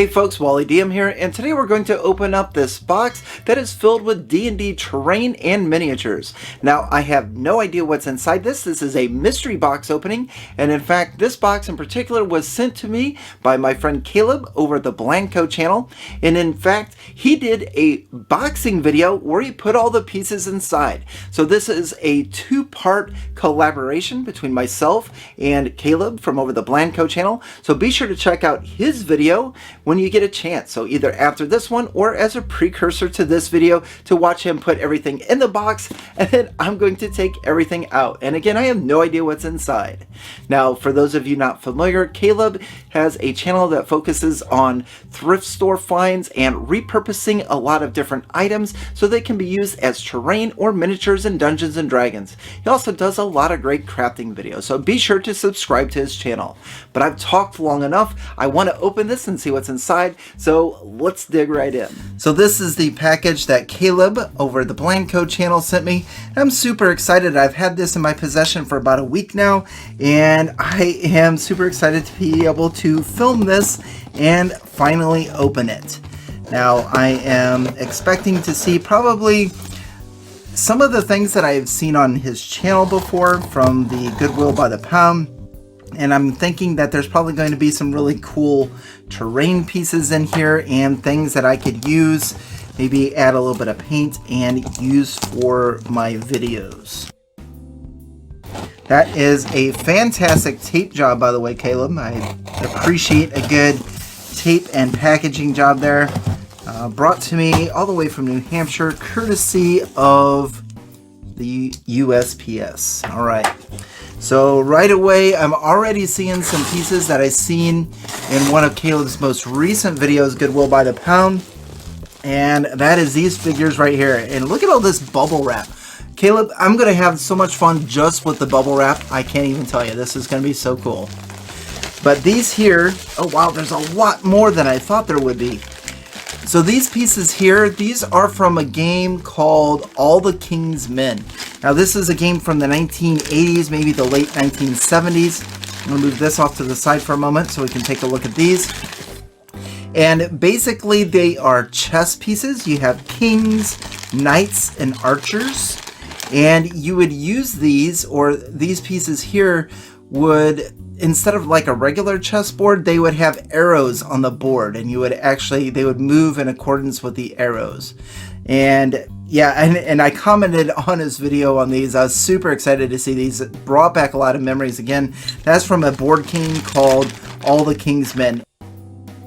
Hey folks, Wally DM here, and today we're going to open up this box that is filled with D&D terrain and miniatures. Now, I have no idea what's inside this. This is a mystery box opening, and in fact, this box in particular was sent to me by my friend Caleb over at the Blandco channel, and in fact, he did a boxing video where he put all the pieces inside. So this is a two-part collaboration between myself and Caleb from over the Blandco channel, so be sure to check out his video when you get a chance. So either after this one or as a precursor to this video to watch him put everything in the box, and then I'm going to take everything out. And again, I have no idea what's inside. Now, for those of you not familiar, Caleb has a channel that focuses on thrift store finds and repurposing a lot of different items so they can be used as terrain or miniatures in Dungeons and Dragons. He also does a lot of great crafting videos, so be sure to subscribe to his channel. But I've talked long enough. I want to open this and see what's inside, so let's dig right in. So this is the package that Caleb over the Blandco channel sent me. I'm super excited. I've had this in my possession for about a week now, and I am super excited to be able to film this and finally open it. Now, I am expecting to see probably some of the things that I've seen on his channel before from the Goodwill by the Pound. And I'm thinking that there's probably going to be some really cool terrain pieces in here and things that I could use, maybe add a little bit of paint and use for my videos. That is a fantastic tape job, by the way, Caleb. I appreciate a good tape and packaging job there. Brought to me all the way from New Hampshire, courtesy of the USPS. All right. So right away, I'm already seeing some pieces that I've seen in one of Caleb's most recent videos, Goodwill by the Pound. And that is these figures right here. And look at all this bubble wrap. Caleb, I'm going to have so much fun just with the bubble wrap. I can't even tell you. This is going to be so cool. But these here, oh wow, there's a lot more than I thought there would be. So these pieces here, these are from a game called All the King's Men. Now this is a game from the 1980s, maybe the late 1970s. I'm going to move this off to the side for a moment so we can take a look at these. And basically they are chess pieces. You have kings, knights, and archers. And you would use these, or these pieces here would, instead of like a regular chessboard, they would have arrows on the board, and you would actually, they would move in accordance with the arrows. And yeah, and I commented on his video on these. I was super excited to see these. It brought back a lot of memories. Again, that's from a board game called All the King's Men.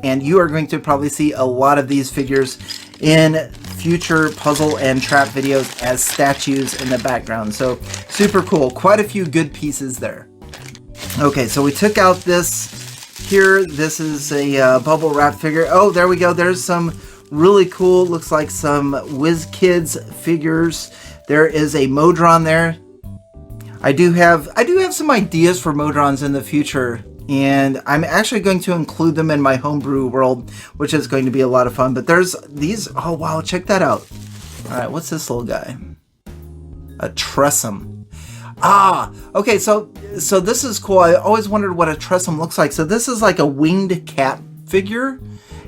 And you are going to probably see a lot of these figures in future puzzle and trap videos as statues in the background. So super cool. Quite a few good pieces there. Okay, so we took out this here. This is a bubble wrap figure. Oh, there we go. There's some really cool, looks like some Wizkids figures. There is a Modron there. I do have some ideas for Modrons in the future, and I'm actually going to include them in my homebrew world, which is going to be a lot of fun. But there's these, oh wow, check that out. All right, what's this little guy? A Tressum. Ah, okay, so this is cool. I always wondered what a Tressum looks like. So this is like a winged cat figure.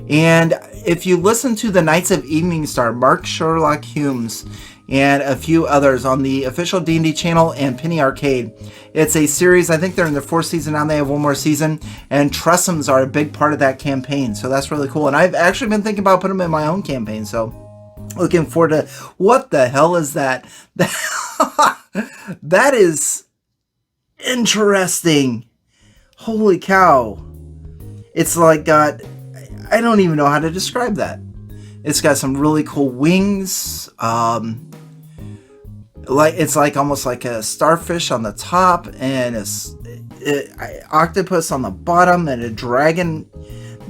And if you listen to the Knights of Evening Star, Mark Sherlock Humes, and a few others on the official D&D channel and Penny Arcade, it's a series. I think they're in their 4th season now. They have one more season, and Tressums are a big part of that campaign. So that's really cool. And I've actually been thinking about putting them in my own campaign. So looking forward to, what the hell is that? That is interesting. Holy cow. It's like got, I don't even know how to describe that. It's got some really cool wings. It's like almost like a starfish on the top, and a octopus on the bottom, and a dragon.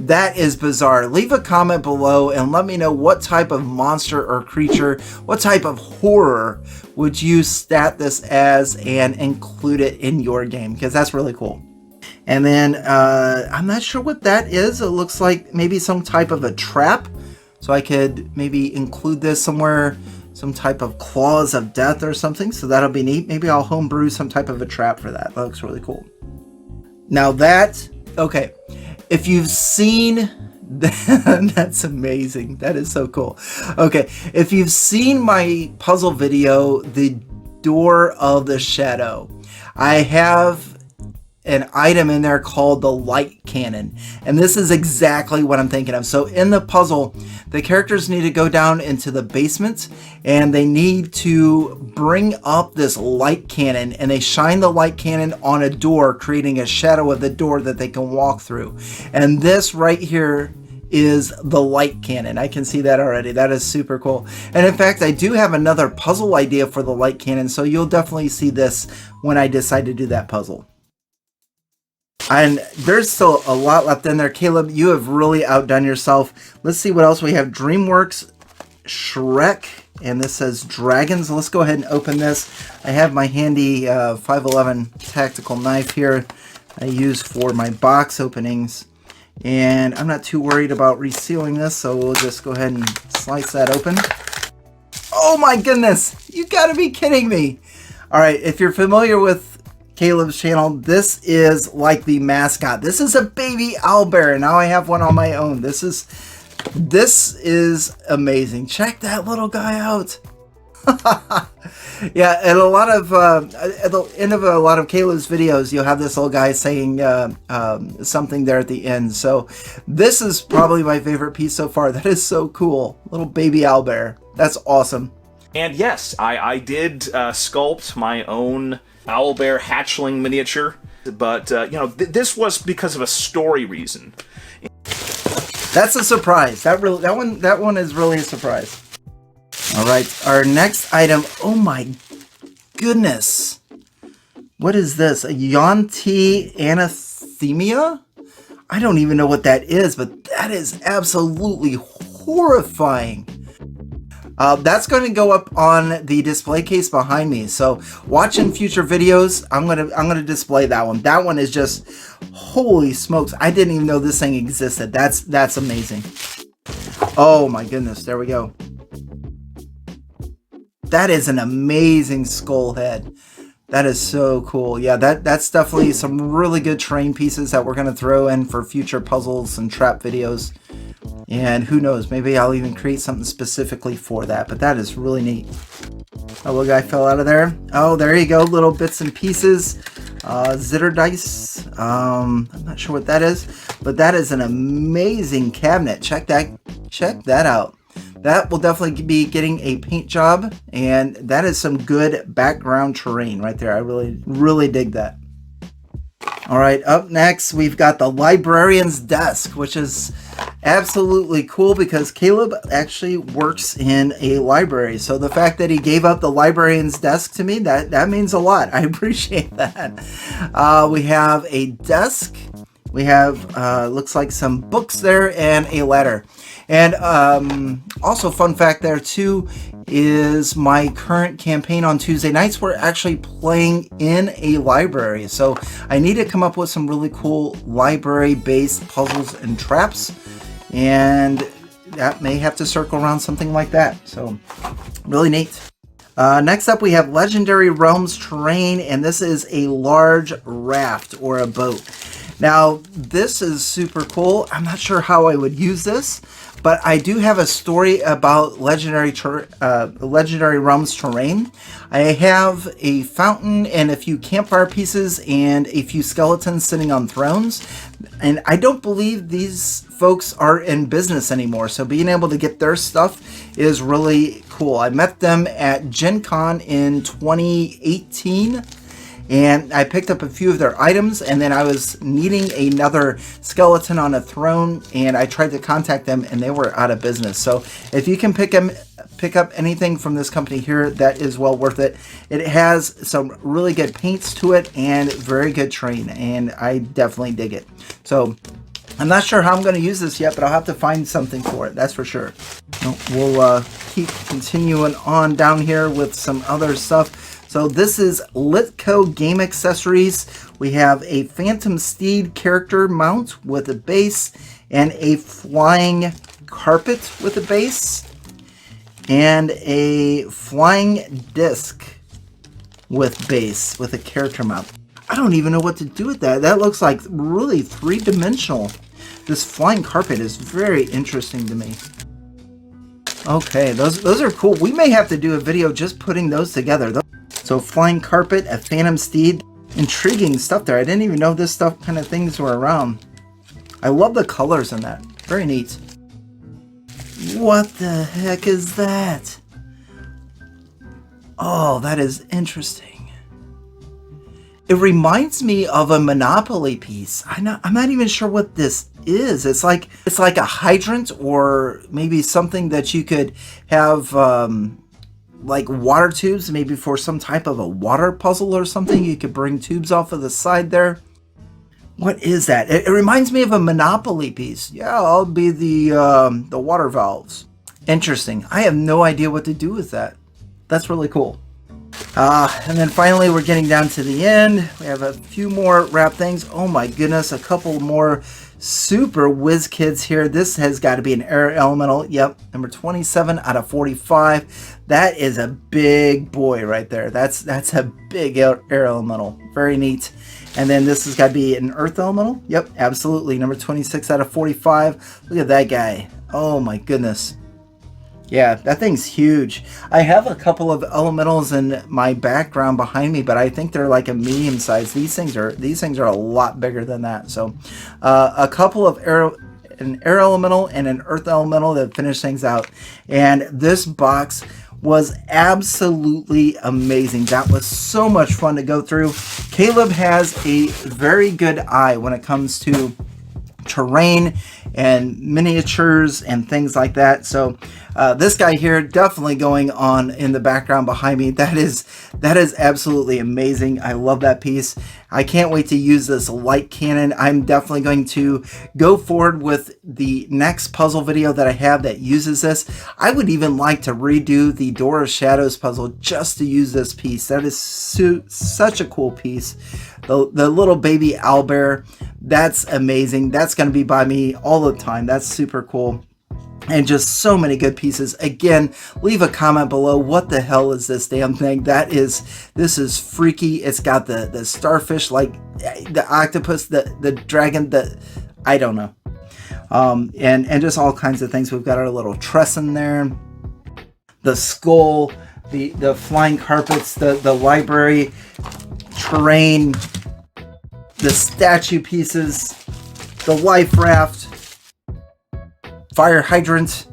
That is bizarre. Leave a comment below and let me know what type of monster or creature, what type of horror would you stat this as and include it in your game, because that's really cool. And then I'm not sure what that is. It looks like maybe some type of a trap. So I could maybe include this somewhere, some type of claws of death or something. So that'll be neat. Maybe I'll homebrew some type of a trap for that. That looks really cool. Now that, okay, if you've seen That's amazing. That is so cool. Okay, if you've seen my puzzle video, The Door of the Shadow, I have an item in there called the light cannon, and this is exactly what I'm thinking of. So in the puzzle, the characters need to go down into the basement and they need to bring up this light cannon, and they shine the light cannon on a door, creating a shadow of the door that they can walk through. And this right here is the light cannon. I can see that already. That is super cool. And in fact, I do have another puzzle idea for the light cannon, so you'll definitely see this when I decide to do that puzzle. And there's still a lot left in there. Caleb, you have really outdone yourself. Let's see what else we have. DreamWorks Shrek, and this says dragons. Let's go ahead and open this. I have my handy 511 tactical knife here I use for my box openings. And I'm not too worried about resealing this, so we'll just go ahead and slice that open. Oh my goodness! You gotta be kidding me! Alright, if you're familiar with Caleb's channel, this is like the mascot. This is a baby owlbear. Now I have one on my own. This is amazing. Check that little guy out. Yeah, and a lot of at the end of a lot of Caleb's videos, you'll have this little guy saying something there at the end. So this is probably my favorite piece so far. That is so cool. Little baby owlbear. That's awesome. And yes, I did sculpt my own Owlbear hatchling miniature, but you know, this was because of a story reason. That's a surprise. That one is really a surprise. All right, our next item. Oh my goodness, what is this? A Yonti anathemia? I don't even know what that is, but that is absolutely horrifying. That's going to go up on the display case behind me. So watch in future videos. I'm gonna display that one. That one is just, holy smokes! I didn't even know this thing existed. That's amazing. Oh my goodness! There we go. That is an amazing skull head. That is so cool. Yeah, that's definitely some really good terrain pieces that we're gonna throw in for future puzzles and trap videos. And who knows, maybe I'll even create something specifically for that, but that is really neat. Oh, little guy fell out of there. Oh, there you go, little bits and pieces. Zitter dice. I'm not sure what that is, but that is an amazing cabinet. Check that out. That will definitely be getting a paint job, and that is some good background terrain right there. I really dig that. All right, up next, we've got the librarian's desk, which is absolutely cool because Caleb actually works in a library. So the fact that he gave up the librarian's desk to me, that means a lot. I appreciate that. We have a desk. We have, looks like some books there and a ladder. And also fun fact there too is my current campaign on Tuesday nights, we're actually playing in a library. So I need to come up with some really cool library-based puzzles and traps, and that may have to circle around something like that. So really neat. Next up we have Legendary Realms Terrain, and this is a large raft or a boat. Now this is super cool. I'm not sure how I would use this, but I do have a story about Legendary Realms Terrain. I have a fountain and a few campfire pieces and a few skeletons sitting on thrones. And I don't believe these folks are in business anymore. So being able to get their stuff is really cool. I met them at Gen Con in 2018. And I picked up a few of their items, and then I was needing another skeleton on a throne, and I tried to contact them, and they were out of business. So if you can pick up anything from this company here, that is well worth it. It has some really good paints to it and very good terrain, and I definitely dig it. So I'm not sure how I'm going to use this yet, but I'll have to find something for it, that's for sure. We'll keep continuing on down here with some other stuff. So this is Litko Game Accessories. We have a Phantom Steed character mount with a base and a flying carpet with a base and a flying disc with base with a character mount. I don't even know what to do with that. That looks like really three-dimensional. this flying carpet is very interesting to me. Okay, those are cool. We may have to do a video just putting those together. So flying carpet, a phantom steed, intriguing stuff there. I didn't even know this stuff kind of things were around. I love the colors in that. Very neat. What the heck is that? Oh, that is interesting. It reminds me of a Monopoly piece. I'm not even sure what this is. It's like a hydrant, or maybe something that you could have like water tubes, maybe for some type of a water puzzle or something. You could bring tubes off of the side there. What is that? It reminds me of a Monopoly piece. Yeah, I'll be the water valves. Interesting. I have no idea what to do with that. That's really cool. And then finally we're getting down to the end. We have a few more wrap things. Oh my goodness, a couple more super Wizkids here. This has got to be an air elemental. Yep, number 27 out of 45. That is a big boy right there. That's a big air elemental. Very neat. And then this has got to be an earth elemental. Yep, absolutely. Number 26 out of 45. Look at that guy. Oh my goodness. Yeah, that thing's huge. I have a couple of elementals in my background behind me, but I think they're like a medium size. These things are a lot bigger than that. So a couple of an air elemental and an earth elemental that finish things out. And this box was absolutely amazing. That was so much fun to go through. Caleb has a very good eye when it comes to terrain and miniatures and things like that. So this guy here definitely going on in the background behind me. That is absolutely amazing. I love that piece. I can't wait to use this light cannon. I'm definitely going to go forward with the next puzzle video that I have that uses this. I would even like to redo the Door of Shadows puzzle just to use this piece. That is such a cool piece. The little baby owlbear, that's amazing. That's going to be by me all the time. That's super cool. And just so many good pieces. Again, leave a comment below. What the hell is this damn thing? This is freaky. It's got the starfish, like the octopus, the dragon, I don't know. And just all kinds of things. We've got our little truss in there, the skull, the flying carpets, the library, terrain, the statue pieces, the life raft, fire hydrant,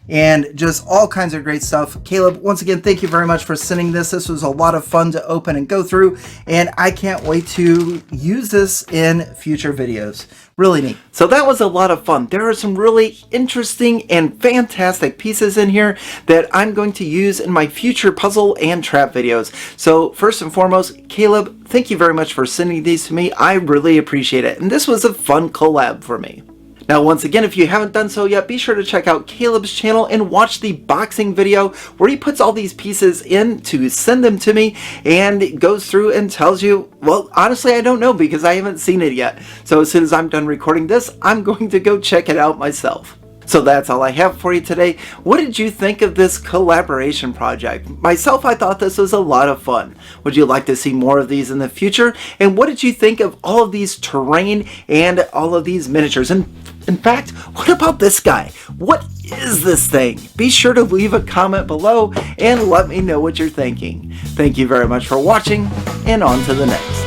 and just all kinds of great stuff. Caleb, once again, thank you very much for sending this. This was a lot of fun to open and go through, and I can't wait to use this in future videos. Really neat. So that was a lot of fun. There are some really interesting and fantastic pieces in here that I'm going to use in my future puzzle and trap videos. So first and foremost, Caleb, thank you very much for sending these to me. I really appreciate it, and this was a fun collab for me. Now, once again, if you haven't done so yet, be sure to check out Caleb's channel and watch the boxing video where he puts all these pieces in to send them to me and goes through and tells you, well, honestly, I don't know because I haven't seen it yet. So as soon as I'm done recording this, I'm going to go check it out myself. So that's all I have for you today. What did you think of this collaboration project? Myself, I thought this was a lot of fun. Would you like to see more of these in the future? And what did you think of all of these terrain and all of these miniatures? And in fact, what about this guy? What is this thing? Be sure to leave a comment below and let me know what you're thinking. Thank you very much for watching, and on to the next.